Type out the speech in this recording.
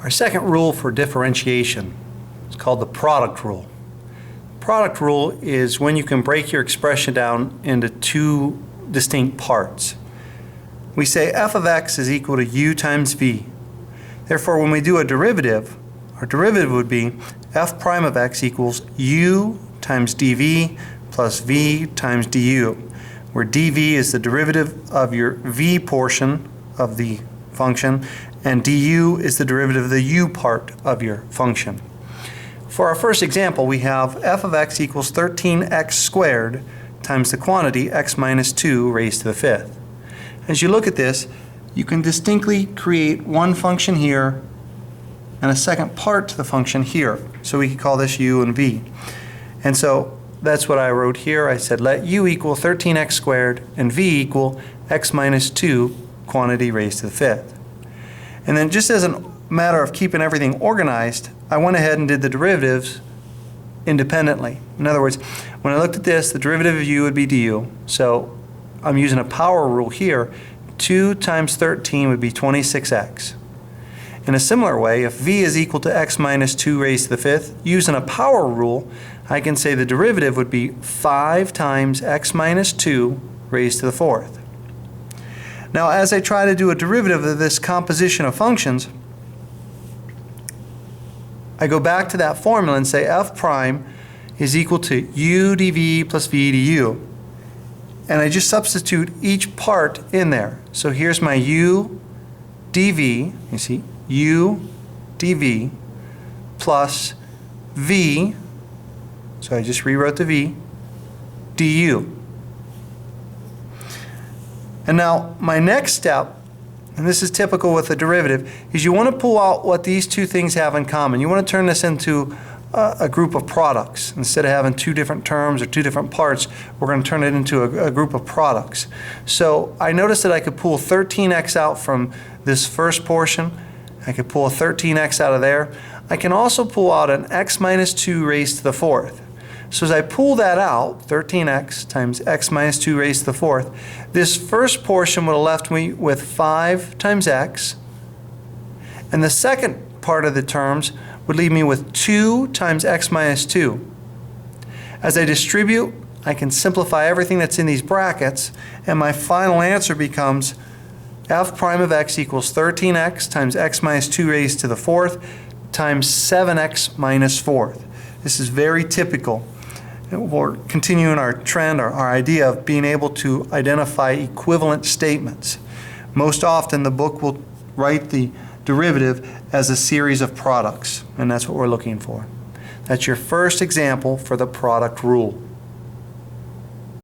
Our second rule for differentiation is called the product rule. Product rule is when you can break your expression down into two distinct parts. We say f of x is equal to u times v. Therefore, when we do a derivative, our derivative would be f prime of x equals u times dv plus v times du, where dv is the derivative of your v portion of the function, and du is the derivative of the u part of your function. For our first example, we have f of x equals 13x squared times the quantity x minus 2 raised to the fifth. As you look at this, you can distinctly create one function here and a second part to the function here. So we could call this u and v. And so that's what I wrote here. I said let u equal 13x squared and v equal x minus 2 quantity raised to the fifth. And then just as a matter of keeping everything organized, I went ahead and did the derivatives independently. In other words, when I looked at this, the derivative of u would be du. So I'm using a power rule here. 2 times 13 would be 26x. In a similar way, if v is equal to x minus 2 raised to the fifth, using a power rule, I can say the derivative would be 5 times x minus 2 raised to the fourth. Now, as I try to do a derivative of this composition of functions, I go back to that formula and say f prime is equal to u dv plus v du. And I just substitute each part in there. So here's my u dv, you see, u dv plus v, so I just rewrote the v, du. And now my next step, and this is typical with a derivative, is you want to pull out what these two things have in common. You want to turn this into a group of products. Instead of having two different terms or two different parts, we're going to turn it into a group of products. So I noticed that I could pull 13x out from this first portion. I could pull a 13x out of there. I can also pull out an x minus 2 raised to the fourth. So as I pull that out, 13x times x minus 2 raised to the fourth, this first portion would have left me with 5 times x, and the second part of the terms would leave me with 2 times x minus 2. As I distribute, I can simplify everything that's in these brackets, and my final answer becomes f prime of x equals 13x times x minus 2 raised to the fourth times 7x minus fourth. This is very typical. We're continuing our trend, our idea of being able to identify equivalent statements. Most often the book will write the derivative as a series of products, and that's what we're looking for. That's your first example for the product rule.